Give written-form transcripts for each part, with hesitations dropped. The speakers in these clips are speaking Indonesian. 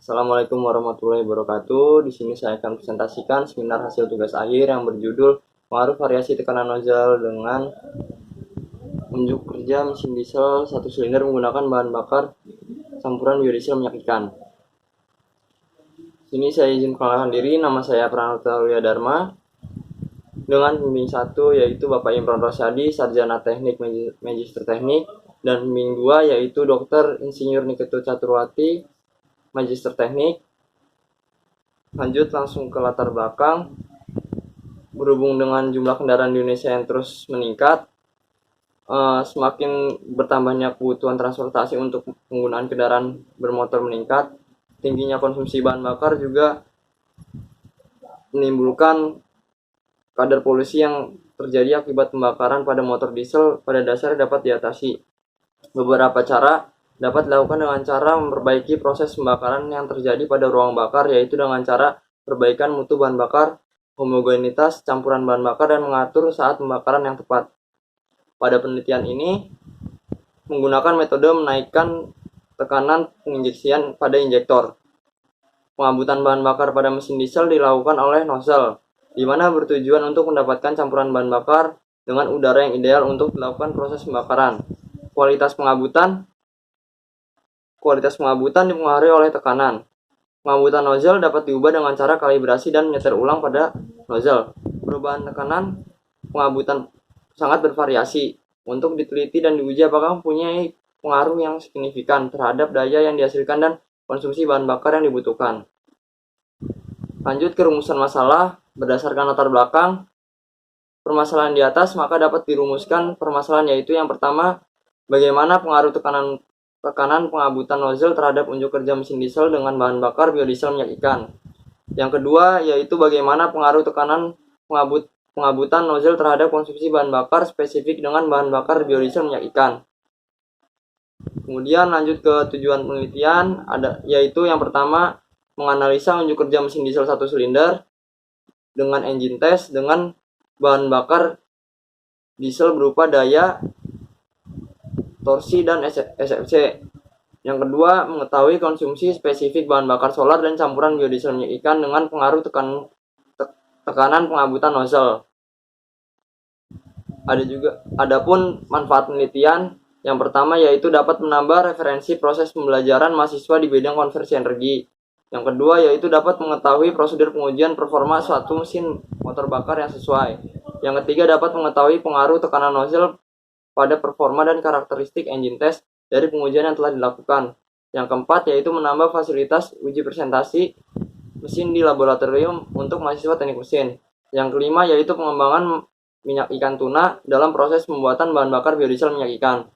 Assalamualaikum warahmatullahi wabarakatuh. Di sini saya akan presentasikan seminar hasil tugas akhir yang berjudul pengaruh variasi tekanan nozzle dengan unjuk kerja mesin diesel satu silinder menggunakan bahan bakar campuran biodiesel minyak ikan. Sini saya izin perkenalkan diri, nama saya Pranata Dharma dengan pembimbing satu yaitu Bapak Imron Rosyadi, Sarjana Teknik Magister Teknik, dan pembimbing 2 yaitu Dr. Insinyur Niketu Caturwati, Magister Teknik. Lanjut langsung ke latar belakang. Berhubung dengan jumlah kendaraan di Indonesia yang terus meningkat, semakin bertambahnya kebutuhan transportasi untuk penggunaan kendaraan bermotor meningkat, tingginya konsumsi bahan bakar juga menimbulkan kadar polusi yang terjadi akibat pembakaran pada motor diesel pada dasarnya dapat diatasi. Beberapa cara dapat dilakukan dengan cara memperbaiki proses pembakaran yang terjadi pada ruang bakar, yaitu dengan cara perbaikan mutu bahan bakar, homogenitas campuran bahan bakar, dan mengatur saat pembakaran yang tepat. Pada penelitian ini, menggunakan metode menaikkan tekanan penginjeksian pada injektor. Pengabutan bahan bakar pada mesin diesel dilakukan oleh nozzle, di mana bertujuan untuk mendapatkan campuran bahan bakar dengan udara yang ideal untuk dilakukan proses pembakaran. Kualitas pengabutan dipengaruhi oleh tekanan. Pengabutan nozzle dapat diubah dengan cara kalibrasi dan menyetir ulang pada nozzle. Perubahan tekanan pengabutan sangat bervariasi. Untuk diteliti dan diuji apakah mempunyai pengaruh yang signifikan terhadap daya yang dihasilkan dan konsumsi bahan bakar yang dibutuhkan. Lanjut ke rumusan masalah. Berdasarkan latar belakang permasalahan di atas, maka dapat dirumuskan permasalahan, yaitu yang pertama, bagaimana pengaruh tekanan pengabutan nozzle terhadap unjuk kerja mesin diesel dengan bahan bakar biodiesel minyak ikan. Yang kedua, yaitu bagaimana pengaruh tekanan pengabutan nozzle terhadap konsumsi bahan bakar spesifik dengan bahan bakar biodiesel minyak ikan. Kemudian lanjut ke tujuan penelitian, yaitu yang pertama, menganalisa unjuk kerja mesin diesel satu silinder dengan engine test dengan bahan bakar diesel berupa daya, torsi, dan SFC. Yang kedua, mengetahui konsumsi spesifik bahan bakar solar dan campuran biodiesel minyak ikan dengan pengaruh tekanan pengabutan nozzle. Adapun manfaat penelitian, yang pertama yaitu dapat menambah referensi proses pembelajaran mahasiswa di bidang konversi energi. Yang kedua yaitu dapat mengetahui prosedur pengujian performa suatu mesin motor bakar yang sesuai. Yang ketiga dapat mengetahui pengaruh tekanan nozzle pada performa dan karakteristik engine test dari pengujian yang telah dilakukan. Yang keempat yaitu menambah fasilitas uji presentasi mesin di laboratorium untuk mahasiswa teknik mesin. Yang kelima yaitu pengembangan minyak ikan tuna dalam proses pembuatan bahan bakar biodiesel minyak ikan.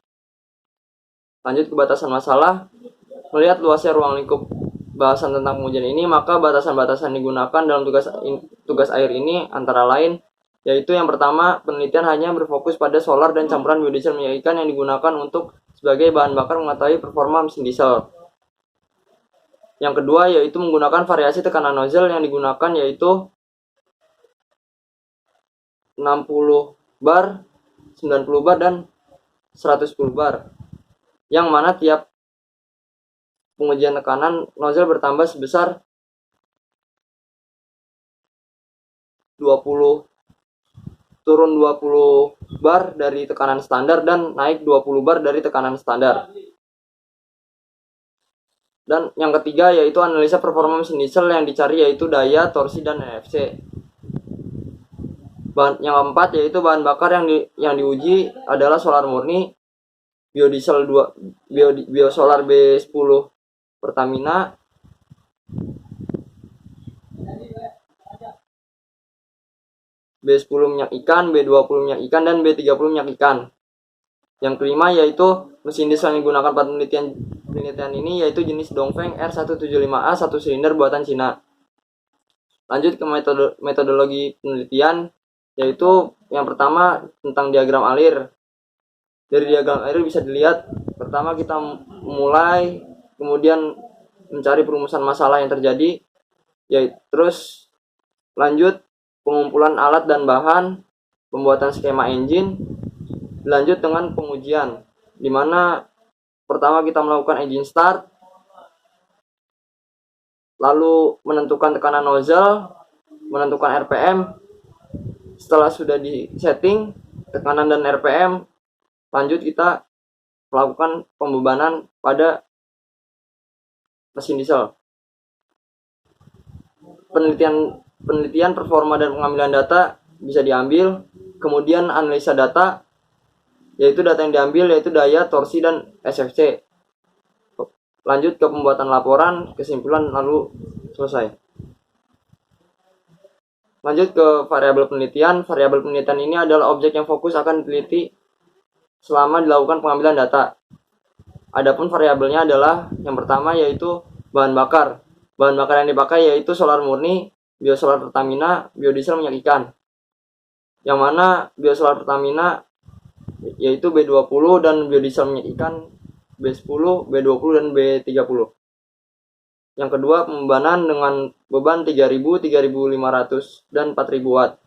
Lanjut ke batasan masalah. Melihat luasnya ruang lingkup bahasan tentang pengujian ini, maka batasan-batasan digunakan dalam tugas akhir ini antara lain yaitu yang pertama, penelitian hanya berfokus pada solar dan campuran biodiesel minyak ikan yang digunakan untuk sebagai bahan bakar mengetahui performa mesin diesel. Yang kedua yaitu menggunakan variasi tekanan nozzle yang digunakan yaitu 60 bar, 90 bar, dan 110 bar, yang mana tiap pengujian tekanan nozzle bertambah sebesar 20 turun 20 bar dari tekanan standar dan naik 20 bar dari tekanan standar. Dan yang ketiga yaitu analisa performa mesin diesel yang dicari yaitu daya, torsi, dan NFC. Yang keempat yaitu bahan bakar yang diuji adalah solar murni, biodiesel 2, biosolar B10 Pertamina, B10 minyak ikan, B20 minyak ikan, dan B30 minyak ikan. Yang kelima yaitu mesin diesel yang digunakan pada penelitian ini yaitu jenis Dongfeng R175A 1 silinder buatan Cina. Lanjut ke metodologi penelitian, yaitu yang pertama tentang diagram alir. Dari diagram alir bisa dilihat, pertama kita mulai, kemudian mencari perumusan masalah yang terjadi, yaitu terus lanjut pengumpulan alat dan bahan, pembuatan skema engine, dilanjut dengan pengujian, di mana pertama kita melakukan engine start, lalu menentukan tekanan nozzle, menentukan RPM. Setelah sudah di setting tekanan dan RPM, lanjut kita melakukan pembebanan pada mesin diesel. Penelitian performa dan pengambilan data bisa diambil, kemudian analisa data, yaitu data yang diambil yaitu daya, torsi, dan SFC. Lanjut ke pembuatan laporan, kesimpulan, lalu selesai. Lanjut ke variabel penelitian. Variabel penelitian ini adalah objek yang fokus akan diteliti selama dilakukan pengambilan data. Adapun variabelnya adalah yang pertama yaitu bahan bakar. Bahan bakar yang dipakai yaitu solar murni, biosolar Pertamina, biodiesel minyak ikan. Yang mana biosolar Pertamina yaitu B20 dan biodiesel minyak ikan B10, B20 dan B30. Yang kedua, pembebanan dengan beban 3000, 3500 dan 4000 watt.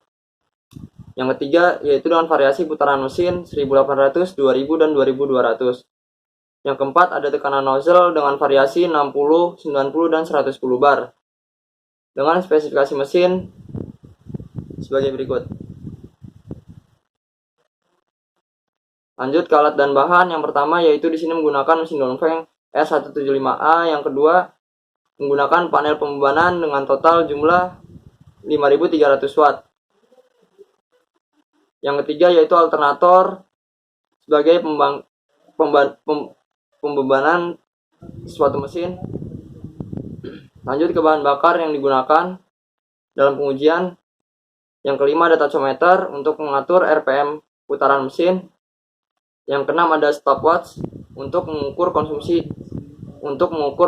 Yang ketiga yaitu dengan variasi putaran mesin 1800, 2000 dan 2200. Yang keempat ada tekanan nozzle dengan variasi 60, 90 dan 110 bar. Dengan spesifikasi mesin sebagai berikut. Lanjut ke alat dan bahan. Yang pertama yaitu di sini menggunakan mesin Dongfeng S175A. Yang kedua menggunakan panel pembebanan dengan total jumlah 5300 watt. Yang ketiga yaitu alternator sebagai pembebanan suatu mesin. Lanjut ke bahan bakar yang digunakan dalam pengujian. Yang kelima ada tachometer untuk mengatur RPM putaran mesin. Yang keenam ada stopwatch untuk mengukur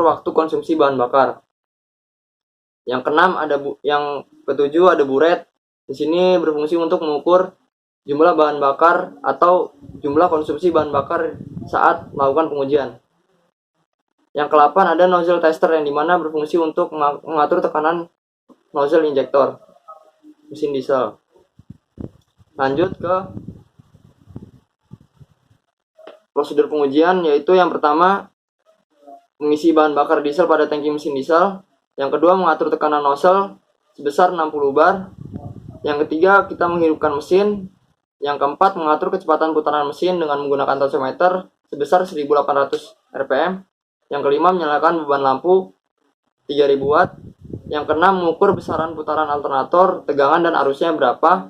waktu konsumsi bahan bakar. Yang keenam yang ketujuh ada buret. Di sini berfungsi untuk mengukur jumlah bahan bakar atau jumlah konsumsi bahan bakar saat melakukan pengujian. Yang ke-8 ada nozzle tester yang dimana berfungsi untuk mengatur tekanan nozzle injektor mesin diesel. Lanjut ke prosedur pengujian, yaitu yang pertama mengisi bahan bakar diesel pada tangki mesin diesel. Yang kedua mengatur tekanan nozzle sebesar 60 bar. Yang ketiga kita menghidupkan mesin. Yang keempat mengatur kecepatan putaran mesin dengan menggunakan tachometer sebesar 1800 rpm. Yang kelima menyalakan beban lampu 3000 watt. Yang keenam mengukur besaran putaran alternator, tegangan dan arusnya berapa.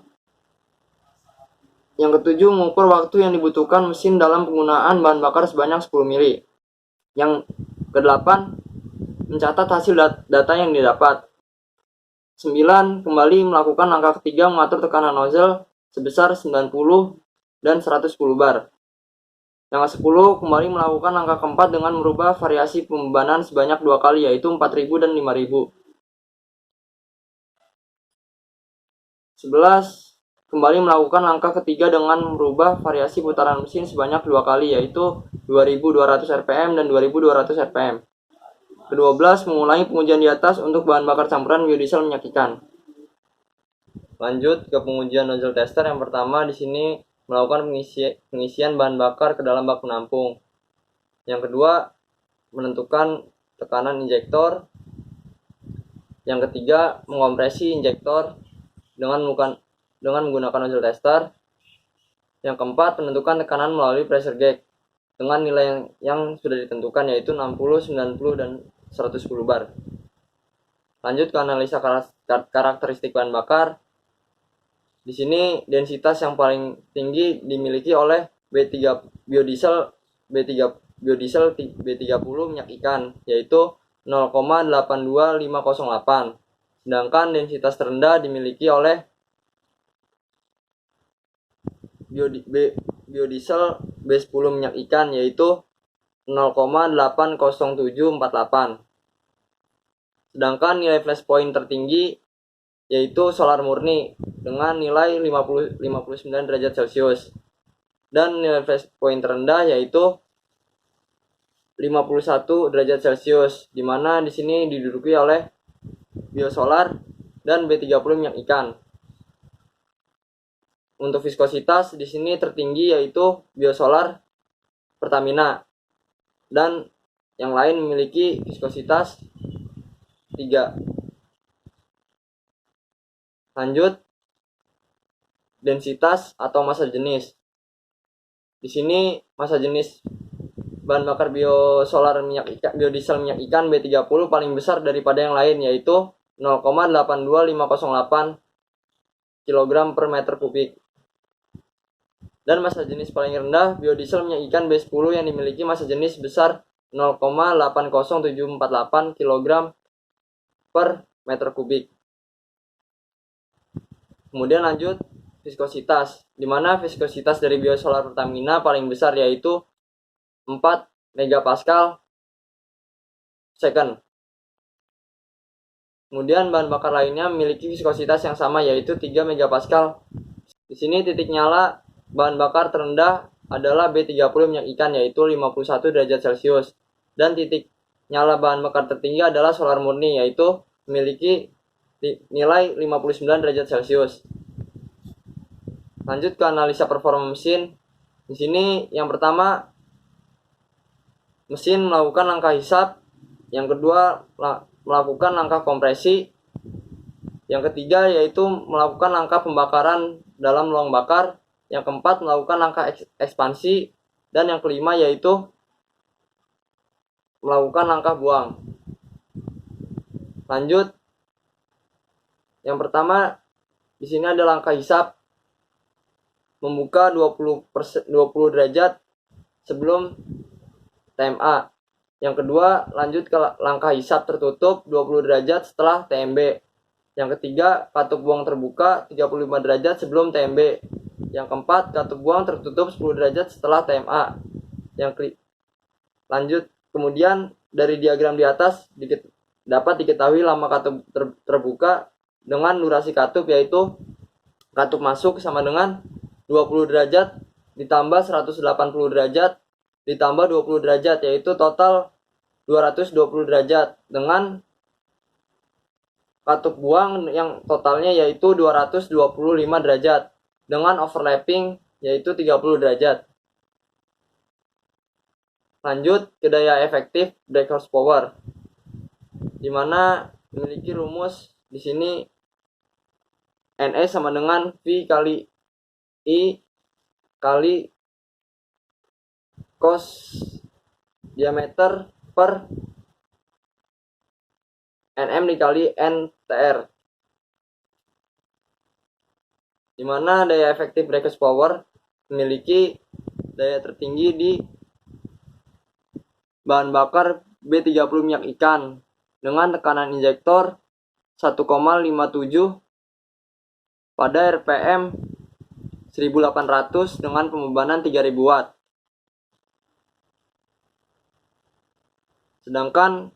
Yang ketujuh mengukur waktu yang dibutuhkan mesin dalam penggunaan bahan bakar sebanyak 10 mili. Yang kedelapan mencatat hasil data yang didapat. 9 kembali melakukan langkah ketiga mengatur tekanan nozzle sebesar 90 dan 110 bar. Yang ke-10 kembali melakukan langkah keempat dengan merubah variasi pembebanan sebanyak 2 kali yaitu 4000 dan 5000. 11 kembali melakukan langkah ketiga dengan merubah variasi putaran mesin sebanyak 2 kali yaitu 2200 rpm dan 2200 rpm. Ke-12 mengulangi pengujian di atas untuk bahan bakar campuran biodiesel minyak ikan. Lanjut ke pengujian nozzle tester. Yang pertama di sini melakukan pengisian bahan bakar ke dalam bak penampung. Yang kedua menentukan tekanan injektor. Yang ketiga mengopresi injektor dengan menggunakan nozzle tester. Yang keempat menentukan tekanan melalui pressure gauge dengan nilai yang sudah ditentukan yaitu 60, 90 dan 110 bar. Lanjut ke analisa karakteristik bahan bakar. Di sini densitas yang paling tinggi dimiliki oleh B3 biodiesel B30 minyak ikan yaitu 0,82508. Sedangkan densitas terendah dimiliki oleh biodiesel B10 minyak ikan yaitu 0,80748. Sedangkan nilai flash point tertinggi yaitu solar murni dengan nilai 59 derajat Celcius. Dan nilai flash point terendah yaitu 51 derajat Celcius, di mana di sini diduduki oleh biosolar dan B30 minyak ikan. Untuk viskositas di sini tertinggi yaitu biosolar Pertamina dan yang lain memiliki viskositas 3. Lanjut, densitas atau massa jenis. Di sini massa jenis bahan bakar biosolar biodiesel minyak ikan B30 paling besar daripada yang lain, yaitu 0,82508 kg per meter kubik. Dan massa jenis paling rendah biodiesel minyak ikan B10 yang dimiliki massa jenis besar 0,80748 kg per meter kubik. Kemudian lanjut, viskositas, di mana viskositas dari biosolar Pertamina paling besar, yaitu 4 megapascal second. Kemudian bahan bakar lainnya memiliki viskositas yang sama, yaitu 3 megapascal. Di sini titik nyala bahan bakar terendah adalah B30 minyak ikan, yaitu 51 derajat Celcius. Dan titik nyala bahan bakar tertinggi adalah solar murni, yaitu memiliki nilai 59 derajat Celcius. Lanjut ke analisa performa mesin. Di sini yang pertama, mesin melakukan langkah hisap. Yang kedua, melakukan langkah kompresi. Yang ketiga yaitu melakukan langkah pembakaran dalam ruang bakar. Yang keempat, melakukan langkah ekspansi. Dan yang kelima yaitu melakukan langkah buang. Lanjut, yang pertama di sini ada langkah hisap, membuka 20 derajat sebelum TMA. Yang kedua, lanjut ke langkah hisap tertutup 20 derajat setelah TMB. Yang ketiga, katup buang terbuka 35 derajat sebelum TMB. Yang keempat, katup buang tertutup 10 derajat setelah TMA. Lanjut, kemudian dari diagram di atas dapat diketahui lama katup terbuka dengan durasi katup, yaitu katup masuk sama dengan 20 derajat ditambah 180 derajat ditambah 20 derajat, yaitu total 220 derajat, dengan katup buang yang totalnya yaitu 225 derajat dengan overlapping yaitu 30 derajat. Lanjut ke daya efektif brake horsepower, di mana memiliki rumus di sini NS sama dengan V kali I kali cos diameter per Nm dikali NTR, di mana daya efektif brake horsepower memiliki daya tertinggi di bahan bakar B30 minyak ikan dengan tekanan injektor 1,57 pada RPM 1800 dengan pembebanan 3000 watt. Sedangkan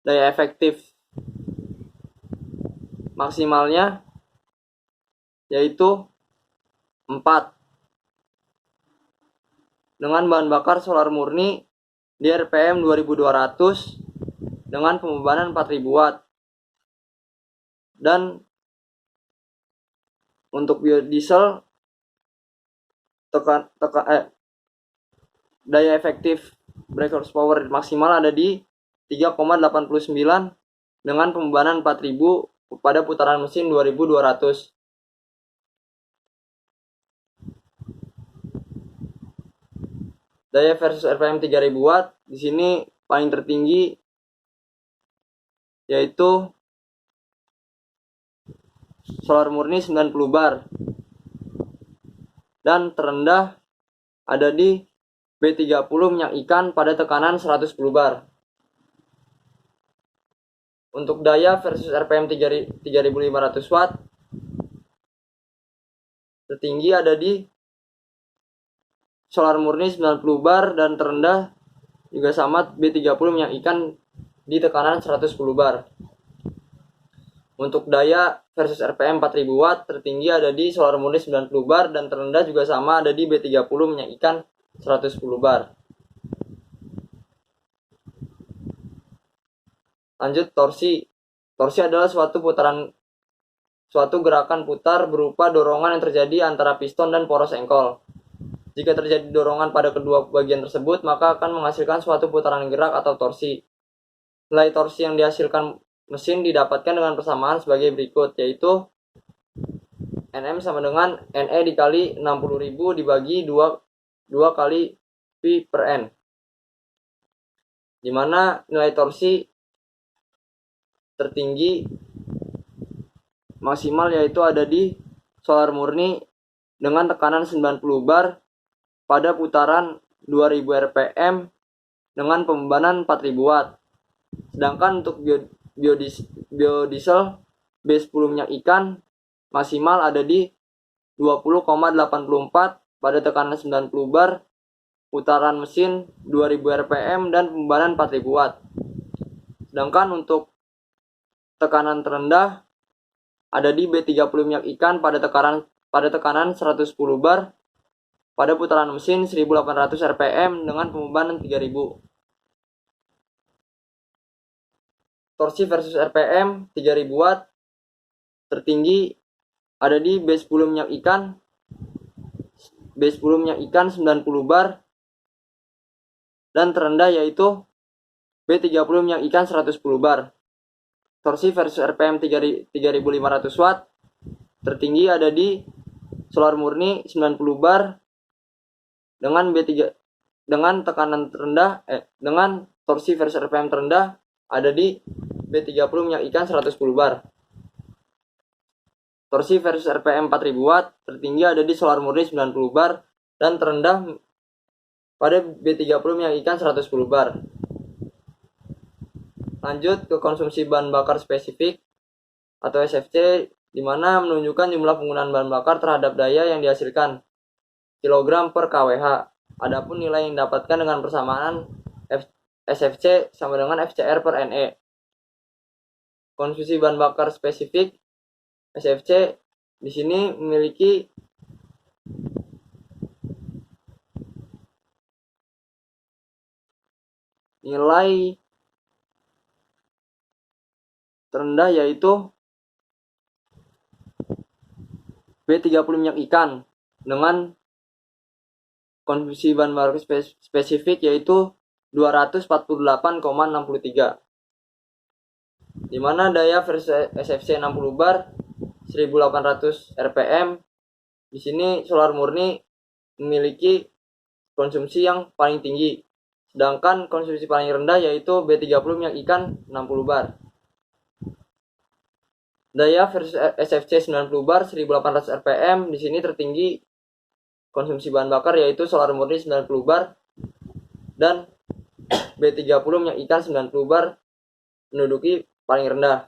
daya efektif maksimalnya yaitu 4 dengan bahan bakar solar murni di RPM 2200 dengan pembebanan 4000 watt. Dan untuk biodiesel daya efektif brake horsepower maksimal ada di 3,89 dengan pembebanan 4000 pada putaran mesin 2200. Daya versus RPM 3000 watt di sini paling tertinggi yaitu solar murni 90 bar, dan terendah ada di B30 minyak ikan pada tekanan 110 bar. Untuk daya versus RPM 3500 watt tertinggi ada di solar murni 90 bar, dan terendah juga sama B30 minyak ikan di tekanan 110 bar. Untuk daya versus RPM 4000 watt tertinggi ada di solar murni 90 bar, dan terendah juga sama ada di B30 minyak ikan 110 bar. Lanjut, torsi. Torsi adalah suatu gerakan putar berupa dorongan yang terjadi antara piston dan poros engkol. Jika terjadi dorongan pada kedua bagian tersebut, maka akan menghasilkan suatu putaran gerak atau torsi. nilai torsi yang dihasilkan mesin didapatkan dengan persamaan sebagai berikut, yaitu Nm sama dengan Ne dikali 60.000 dibagi 2 kali Pi per N, dimana nilai torsi tertinggi maksimal yaitu ada di solar murni dengan tekanan 90 bar pada putaran 2000 rpm dengan pembebanan 4000 watt. Sedangkan untuk biodiesel B10 minyak ikan maksimal ada di 20,84 pada tekanan 90 bar, putaran mesin 2000 rpm dan pembebanan 4000 watt. Sedangkan untuk tekanan terendah ada di B30 minyak ikan pada tekanan 110 bar pada putaran mesin 1800 rpm dengan pembebanan 3000. Torsi versus rpm 3000 watt. Tertinggi ada di B10 minyak ikan 90 bar, dan terendah yaitu B30 minyak ikan 110 bar. Torsi versus rpm 3500 watt. Tertinggi ada di solar murni 90 bar dengan tekanan terendah dengan torsi versus rpm terendah ada di B30 minyak ikan 110 bar. Torsi versus rpm 4000 watt. Tertinggi ada di solar murni 90 bar dan terendah pada B30 minyak ikan 110 bar. Lanjut ke konsumsi bahan bakar spesifik atau SFC, di mana menunjukkan jumlah penggunaan bahan bakar terhadap daya yang dihasilkan kilogram per kWh. Adapun nilai yang didapatkan dengan persamaan SFC sama dengan FCR per NE. Konsumsi bahan bakar spesifik SFC di sini memiliki nilai terendah yaitu B30 minyak ikan dengan konsumsi bahan bakar spesifik yaitu 248,63, di mana daya versus SFC 60 bar 1800 rpm. Di sini solar murni memiliki konsumsi yang paling tinggi, sedangkan konsumsi paling rendah yaitu B30 minyak ikan 60 bar. Daya versus SFC 90 bar 1800 rpm. Di sini tertinggi konsumsi bahan bakar yaitu solar murni 90 bar dan B30 minyak ikan 90 bar menduduki paling rendah.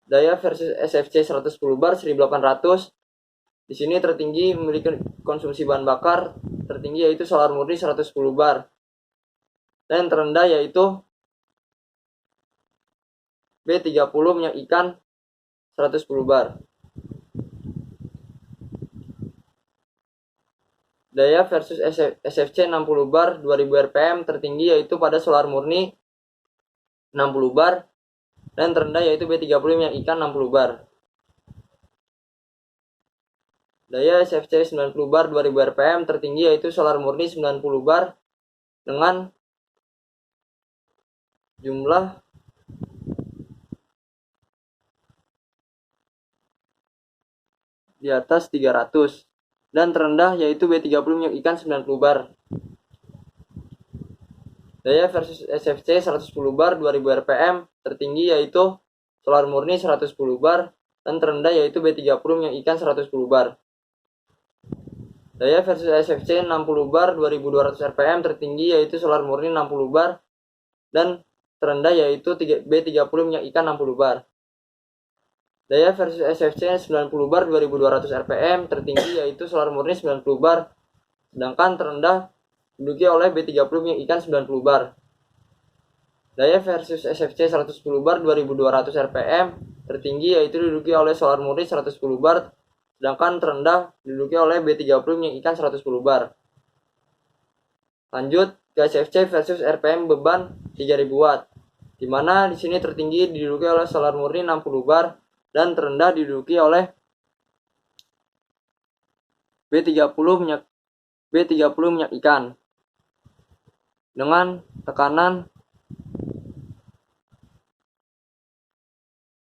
Daya versus SFC 110 bar 1800. Di sini tertinggi memiliki konsumsi bahan bakar tertinggi yaitu solar murni 110 bar dan terendah yaitu B30 minyak ikan 110 bar. Daya versus SFC 60 bar 2000 rpm. Tertinggi yaitu pada solar murni 60 bar dan terendah yaitu B30 minyak ikan 60 bar. Daya SFC 90 bar 2000 rpm. Tertinggi yaitu solar murni 90 bar dengan jumlah di atas 300 dan terendah yaitu B30 minyak ikan 90 bar. Daya versus SFC 110 bar 2000 rpm. Tertinggi yaitu solar murni 110 bar dan terendah yaitu B30 minyak ikan 110 bar. Daya versus SFC 60 bar 2200 rpm. Tertinggi yaitu solar murni 60 bar dan terendah yaitu B30 minyak ikan 60 bar. Daya versus SFC 90 bar 2200 rpm. Tertinggi yaitu solar murni 90 bar sedangkan terendah diduduki oleh B30 minyak ikan 90 bar. Daya versus SFC 110 bar 2200 rpm. Tertinggi yaitu diduduki oleh solar murni 110 bar sedangkan terendah diduduki oleh B30 minyak ikan 110 bar. Lanjut ke SFC versus RPM beban 3000 watt, di mana di sini tertinggi diduduki oleh solar murni 60 bar dan terendah diduduki oleh B30 minyak ikan dengan tekanan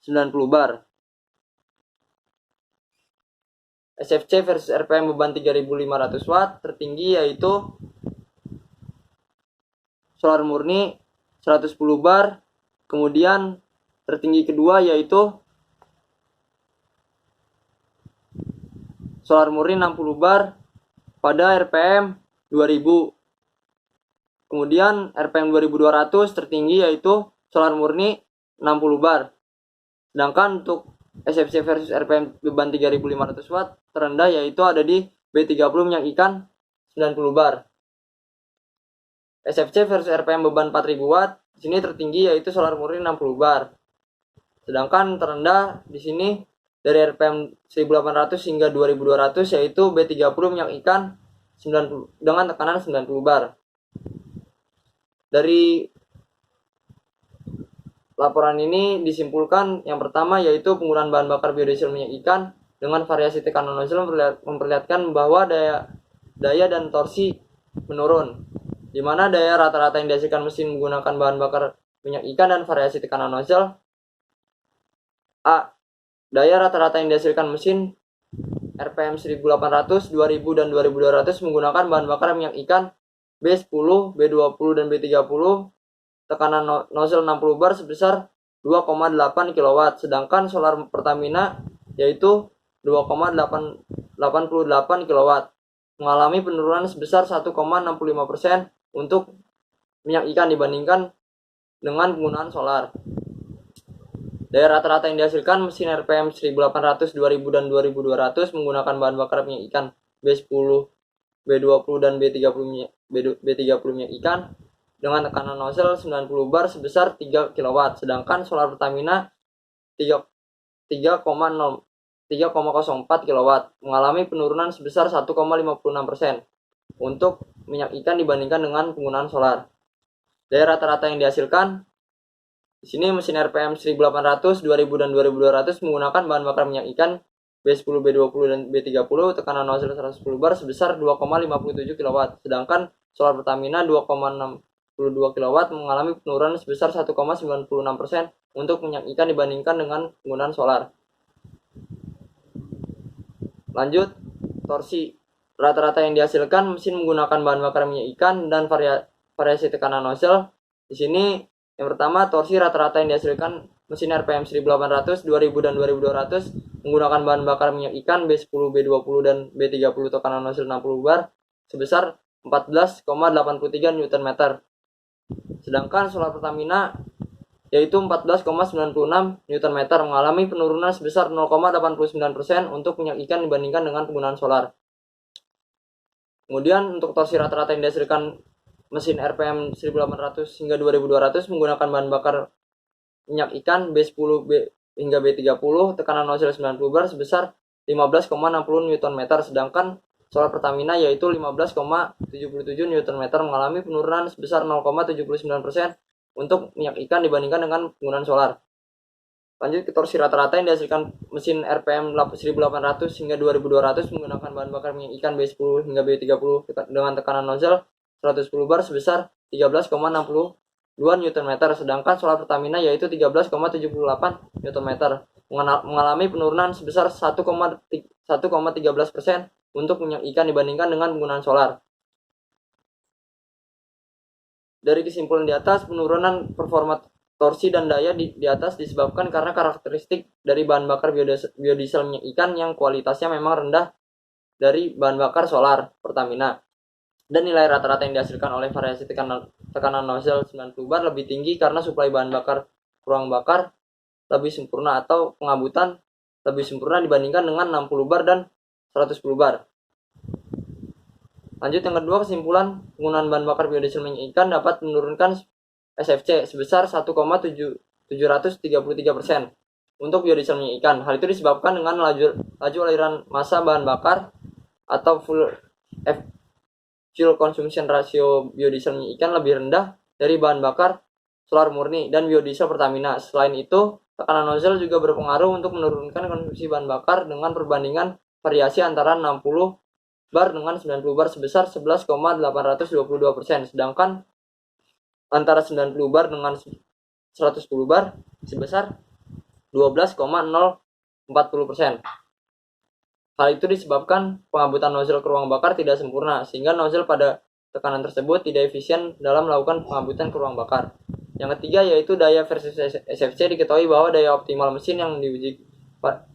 90 bar. SFC versus RPM beban 3500 watt, tertinggi yaitu solar murni 110 bar. Kemudian tertinggi kedua yaitu solar murni 60 bar pada RPM 2000. Kemudian RPM 2200 tertinggi yaitu solar murni 60 bar. Sedangkan untuk SFC versus RPM beban 3500 watt terendah yaitu ada di B30 minyak ikan 90 bar. SFC versus RPM beban 4000 watt di sini tertinggi yaitu solar murni 60 bar. Sedangkan terendah di sini dari RPM 1800 hingga 2200 yaitu B30 minyak ikan 90 dengan tekanan 90 bar. Dari laporan ini disimpulkan yang pertama yaitu penggunaan bahan bakar biodiesel minyak ikan dengan variasi tekanan nozzle memperlihatkan bahwa daya dan torsi menurun, di mana daya rata-rata yang dihasilkan mesin menggunakan bahan bakar minyak ikan dan variasi tekanan nozzle. A. Daya rata-rata yang dihasilkan mesin RPM 1800, 2000, dan 2200 menggunakan bahan bakar minyak ikan B10, B20, dan B30 tekanan nozzle 60 bar sebesar 2,8 kW, sedangkan solar Pertamina yaitu 2,88 kW mengalami penurunan sebesar 1,65% untuk minyak ikan dibandingkan dengan penggunaan solar. Daya rata-rata yang dihasilkan mesin RPM 1800, 2000, dan 2200 menggunakan bahan bakar minyak ikan B10, B20, dan B30 minyak ikan dengan tekanan nozzle 90 bar sebesar 3 kW, sedangkan solar Pertamina 3,04 kW mengalami penurunan sebesar 1,56% untuk minyak ikan dibandingkan dengan penggunaan solar. Daya rata-rata yang dihasilkan di sini mesin RPM 1800, 2000, dan 2200 menggunakan bahan bakar minyak ikan B10, B20, dan B30 tekanan nozzle 110 bar sebesar 2,57 kW, sedangkan solar Pertamina 2,62 kW mengalami penurunan sebesar 1,96% untuk minyak ikan dibandingkan dengan penggunaan solar. Lanjut, torsi. Rata-rata yang dihasilkan mesin menggunakan bahan bakar minyak ikan dan variasi tekanan nozzle. Di sini yang pertama, torsi rata-rata yang dihasilkan mesin RPM 1800, 2000, dan 2200 menggunakan bahan bakar minyak ikan B10, B20, dan B30 tekanan nozzle 60 bar sebesar 14,83 Nm. Sedangkan solar Pertamina yaitu 14,96 Nm mengalami penurunan sebesar 0,89% untuk minyak ikan dibandingkan dengan penggunaan solar. Kemudian untuk torsi rata-rata yang dihasilkan mesin RPM 1800 hingga 2200 menggunakan bahan bakar minyak ikan B10 hingga B30 tekanan nozzle 90 bar sebesar 15,60 Nm, sedangkan solar Pertamina yaitu 15,77 Nm mengalami penurunan sebesar 0,79% untuk minyak ikan dibandingkan dengan penggunaan solar. Lanjut ke torsi rata-rata yang dihasilkan mesin RPM 1800 hingga 2200 menggunakan bahan bakar minyak ikan B10 hingga B30 dengan tekanan nozzle 110 bar sebesar 13,62 Nm, sedangkan solar Pertamina yaitu 13,78 Nm mengalami penurunan sebesar 1,13% untuk minyak ikan dibandingkan dengan penggunaan solar. Dari kesimpulan di atas, penurunan performa torsi dan daya di atas disebabkan karena karakteristik dari bahan bakar biodiesel minyak ikan yang kualitasnya memang rendah dari bahan bakar solar Pertamina, dan nilai rata-rata yang dihasilkan oleh variasi tekanan nozzle 90 bar lebih tinggi karena suplai bahan bakar ruang bakar lebih sempurna atau pengabutan lebih sempurna dibandingkan dengan 60 bar dan 110 bar. Lanjut yang kedua, kesimpulan penggunaan bahan bakar biodiesel minyak ikan dapat menurunkan SFC sebesar 1,733% untuk biodiesel minyak ikan. Hal itu disebabkan dengan laju aliran massa bahan bakar atau fuel consumption ratio biodiesel minyak ikan lebih rendah dari bahan bakar solar murni dan biodiesel Pertamina. Selain itu, tekanan nozzle juga berpengaruh untuk menurunkan konsumsi bahan bakar dengan perbandingan variasi antara 60 bar dengan 90 bar sebesar 11,822%, sedangkan antara 90 bar dengan 110 bar sebesar 12,040%. Hal itu disebabkan pengabutan nozzle ke ruang bakar tidak sempurna, sehingga nozzle pada tekanan tersebut tidak efisien dalam melakukan pengabutan ke ruang bakar. Yang ketiga yaitu daya versus SFC. Diketahui bahwa daya optimal mesin yang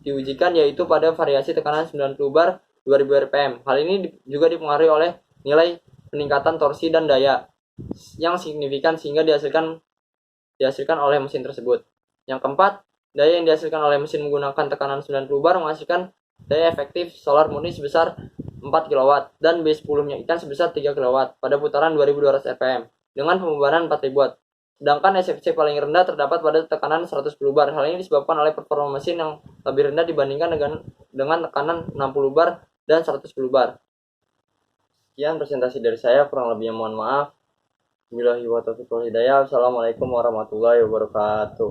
diujikan yaitu pada variasi tekanan 90 bar 2000 rpm. Hal ini juga dipengaruhi oleh nilai peningkatan torsi dan daya yang signifikan sehingga dihasilkan oleh mesin tersebut. Yang keempat, daya yang dihasilkan oleh mesin menggunakan tekanan 90 bar menghasilkan daya efektif solar murni sebesar 4 kW dan B10-nya ikan sebesar 3 kW pada putaran 2200 rpm dengan pembebanan 4000 watt. Sedangkan SFC paling rendah terdapat pada tekanan 110 bar. Hal ini disebabkan oleh performa mesin yang lebih rendah dibandingkan dengan tekanan 60 bar dan 110 bar. Sekian presentasi dari saya, kurang lebihnya mohon maaf. Wassalamualaikum warahmatullahi wabarakatuh.